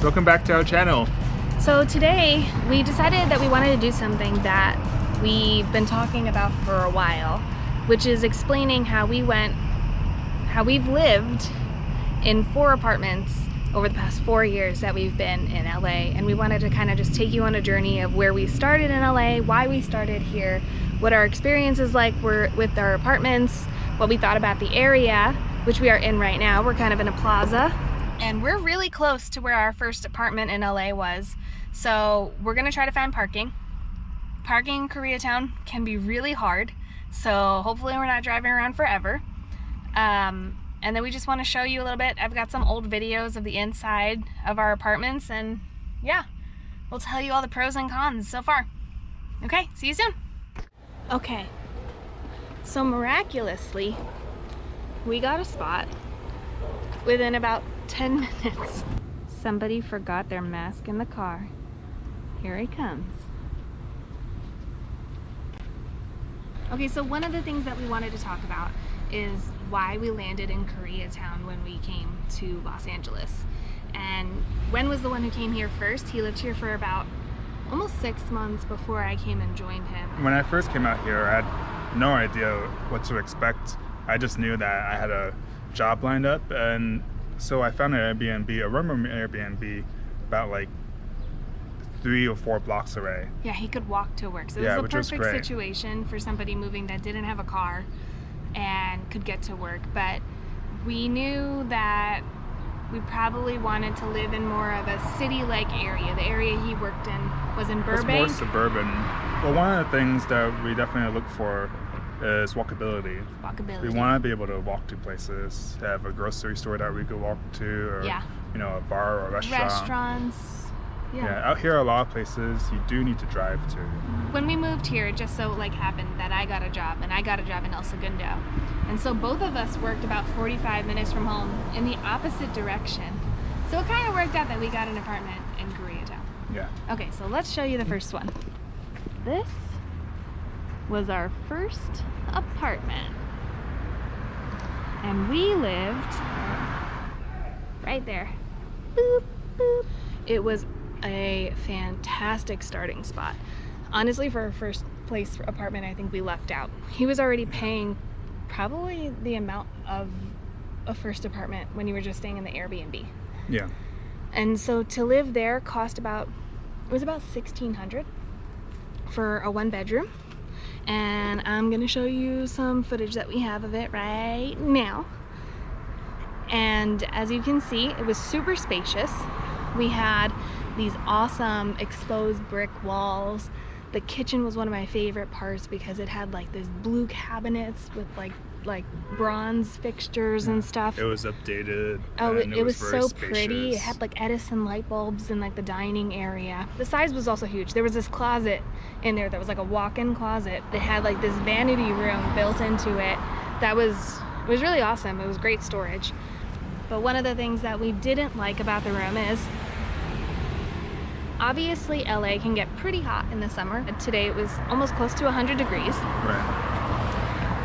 welcome back to our channel. So today we decided that we wanted to do something that we've been talking about for a while, which is explaining how we've lived in 4 apartments over the past 4 years that we've been in LA, and we wanted to kind of just take you on a journey of where we started in LA, why we started here, what our experiences like were with our apartments, what we thought about the area, which we are in right now. We're kind of in a plaza, and we're really close to where our first apartment in LA was. So we're gonna try to find parking. Parking in Koreatown can be really hard, so hopefully we're not driving around forever. And then we just want to show you a little bit. I've got some old videos of the inside of our apartments, and yeah, we'll tell you all the pros and cons so far. Okay, see you soon. Okay, so miraculously, we got a spot within about 10 minutes. Somebody forgot their mask in the car. Here he comes. Okay, so one of the things that we wanted to talk about is why we landed in Koreatown when we came to Los Angeles. And Wen was the one who came here first. He lived here for about almost 6 months before I came and joined him. When I first came out here, I had no idea what to expect. I just knew that I had a job lined up, and so I found an Airbnb, a room Airbnb, about like 3 or 4 blocks away. Yeah, he could walk to work. So it was a perfect situation for somebody moving that didn't have a car and could get to work. But we knew that we probably wanted to live in more of a city-like area. The area he worked in was in Ardbeg. It's more suburban. Well, one of the things that we definitely look for is walkability. We want to be able to walk to places, have a grocery store that we could walk to, or you know, a bar or a restaurant. Restaurants. Yeah, out here a lot of places you do need to drive to. When we moved here, it just so like happened that I got a job, and I got a job in El Segundo. And so both of us worked about 45 minutes from home in the opposite direction. So it kind of worked out that we got an apartment in Koreatown. Yeah. Okay, so let's show you the first one. This was our first apartment. And we lived right there. Boop, boop. It was a fantastic starting spot. Honestly, for our first place apartment, I think we lucked out. He was already paying probably the amount of a first apartment when you were just staying in the Airbnb. Yeah. And so to live there cost about, it was about $1,600 for a 1-bedroom. And I'm gonna show you some footage that we have of it right now. And as you can see, it was super spacious. We had these awesome exposed brick walls. The kitchen was one of my favorite parts because it had like these blue cabinets with like bronze fixtures and stuff. It was updated. Oh, it was so spacious. pretty. It had like Edison light bulbs in like the dining area. The size was also huge. There was this closet in there that was like a walk-in closet. It had like this vanity room built into it. It was really awesome. It was great storage. But one of the things that we didn't like about the room is, obviously LA can get pretty hot in the summer. Today it was almost close to 100 degrees. Right.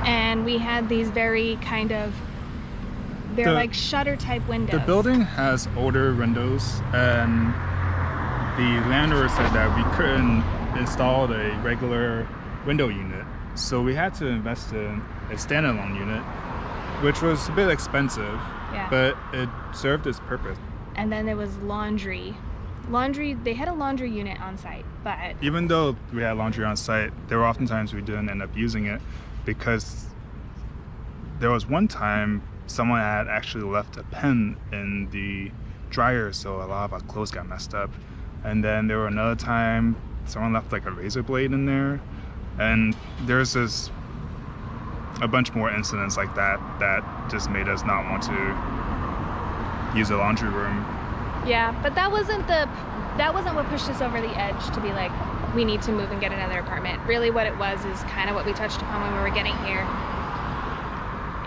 And we had these very kind of, they're like shutter type windows. The building has older windows, and the landlord said that we couldn't install a regular window unit. So we had to invest in a standalone unit, which was a bit expensive, but it served its purpose. And then there was laundry. They had a laundry unit on site, but even though we had laundry on site, there were often times we didn't end up using it because there was one time someone had actually left a pen in the dryer, so a lot of our clothes got messed up. And then there were another time someone left like a razor blade in there, and there's a bunch more incidents like that just made us not want to use a laundry room. Yeah, but that wasn't what pushed us over the edge to be like, we need to move and get another apartment. Really what it was is kind of what we touched upon when we were getting here.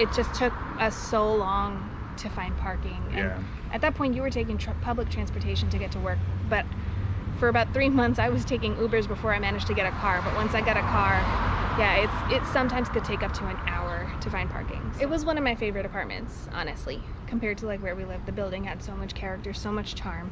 It just took us so long to find parking. And at that point you were taking public transportation to get to work, but for about 3 months I was taking Ubers before I managed to get a car. But once I got a car, yeah, it sometimes could take up to an hour to find parking. So it was one of my favorite apartments, honestly, compared to like where we lived. The building had so much character, so much charm.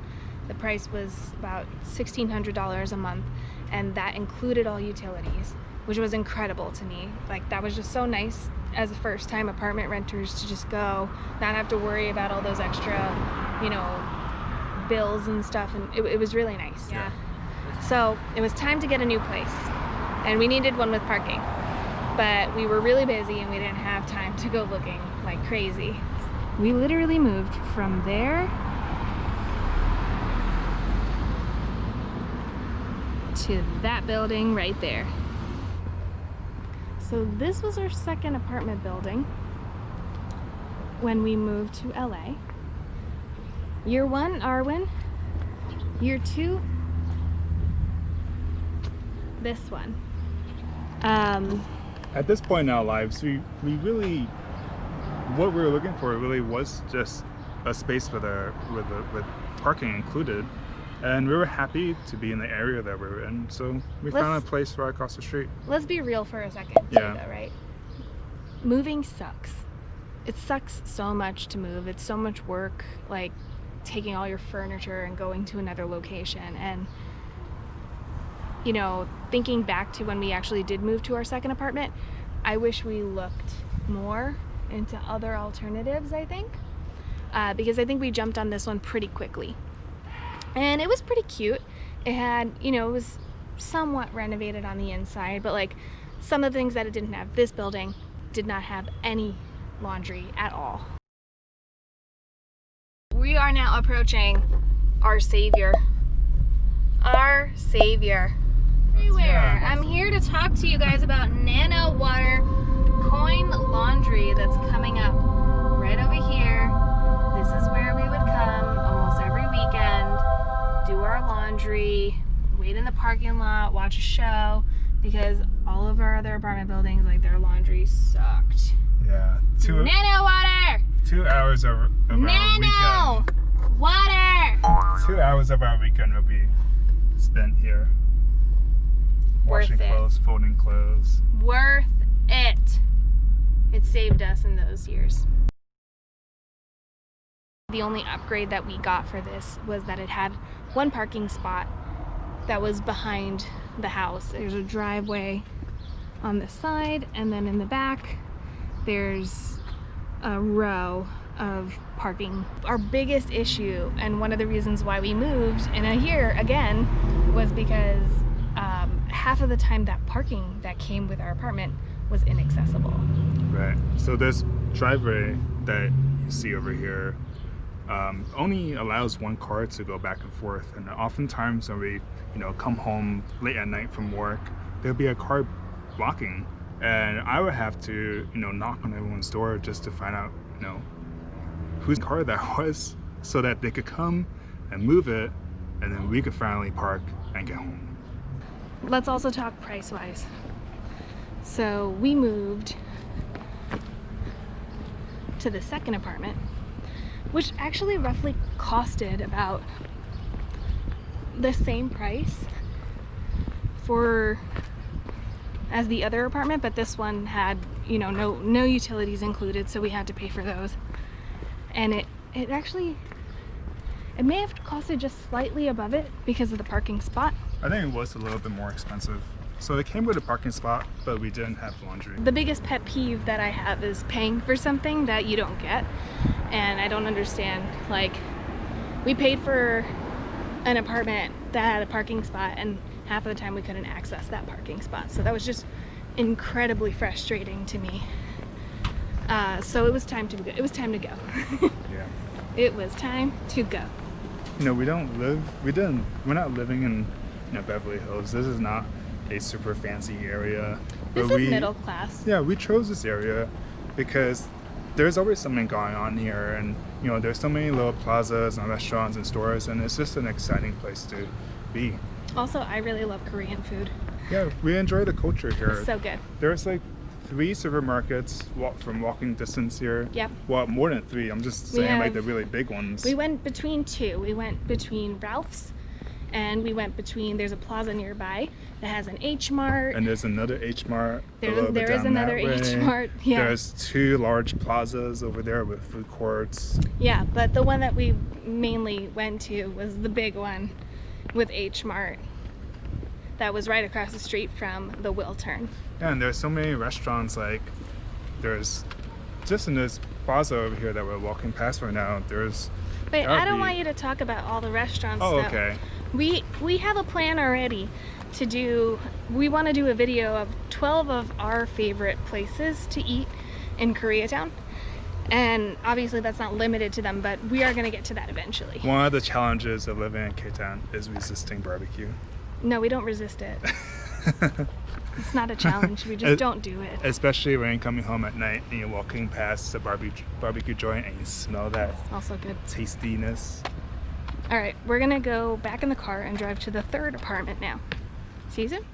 The price was about $1,600 a month, and that included all utilities, which was incredible to me. Like, that was just so nice as a first-time apartment renters to just go, not have to worry about all those extra, you know, bills and stuff, and it was really nice. Yeah. So it was time to get a new place, and we needed one with parking, but we were really busy and we didn't have time to go looking like crazy. We literally moved from there to that building right there. So this was our second apartment building when we moved to LA. Year 1, Arwen. Year 2, this one. At this point in our lives, we really, what we were looking for really was just a space with parking included, and we were happy to be in the area that we were in. So we found a place right across the street. Let's be real for a second, too, though, right? Moving sucks. It sucks so much to move. It's so much work, like taking all your furniture and going to another location. And, you know, thinking back to when we actually did move to our second apartment, I wish we looked more into other alternatives, I think, because I think we jumped on this one pretty quickly. And it was pretty cute. It had, you know, it was somewhat renovated on the inside, but like some of the things that it didn't have, this building did not have any laundry at all. We are now approaching our savior. Our savior. Everywhere. I'm here to talk to you guys about Nano water coin laundry that's coming up right over here. This is where we would come almost every weekend, do our laundry, wait in the parking lot, watch a show, because all of our other apartment buildings, like, their laundry sucked. Yeah. Nano water! 2 hours of our weekend. Nano water! 2 hours of our weekend will be spent here. Washing clothes, folding clothes. Worth it. It saved us in those years. The only upgrade that we got for this was that it had one parking spot that was behind the house. There's a driveway on the side, and then in the back there's a row of parking. Our biggest issue, and one of the reasons why we moved in a year again, was because half of the time that parking that came with our apartment was inaccessible. Right. So this driveway that you see over here only allows one car to go back and forth, and oftentimes when we, you know, come home late at night from work, there'll be a car blocking, and I would have to, you know, knock on everyone's door just to find out, you know, whose car that was, so that they could come and move it, and then we could finally park and get home. Let's also talk price-wise. So we moved to the second apartment, which actually roughly costed about the same price as the other apartment, but this one had, you know, no utilities included, so we had to pay for those. And it actually, it may have costed just slightly above it because of the parking spot. I think it was a little bit more expensive. So it came with a parking spot, but we didn't have laundry. The biggest pet peeve that I have is paying for something that you don't get. And I don't understand, like, we paid for an apartment that had a parking spot, and half of the time we couldn't access that parking spot. So that was just incredibly frustrating to me. So it was time to go. It was time to go. Yeah. It was time to go. You know, we're not living in, you know, Beverly Hills. This is not a super fancy area. This is middle class. Yeah, we chose this area because there's always something going on here, and, you know, there's so many little plazas and restaurants and stores, and it's just an exciting place to be. Also, I really love Korean food. Yeah, we enjoy the culture here. It's so good. There's like 3 supermarkets from walking distance here. Yep. Well, more than 3. I'm just saying, like, the really big ones. We went between 2. We went between Ralph's and we went between, there's a plaza nearby that has an H Mart. And there's another H Mart. There is another H Mart. Yeah. There's 2 large plazas over there with food courts. Yeah, but the one that we mainly went to was the big one with H Mart. That was right across the street from the Wiltern. Yeah, and there's so many restaurants. Like, there's just in this plaza over here that we're walking past right now. There's. Wait, I don't want you to talk about all the restaurants. Oh, though. okay. We have a plan already to do. We want to do a video of 12 of our favorite places to eat in Koreatown, and obviously that's not limited to them, but we are going to get to that eventually. One of the challenges of living in KTown is resisting barbecue. No, we don't resist it. It's not a challenge. We just don't do it. Especially when you're coming home at night and you're walking past the barbecue joint and you smell that. It smells so good. Tastiness. All right, we're gonna go back in the car and drive to the 3rd apartment now. See you soon.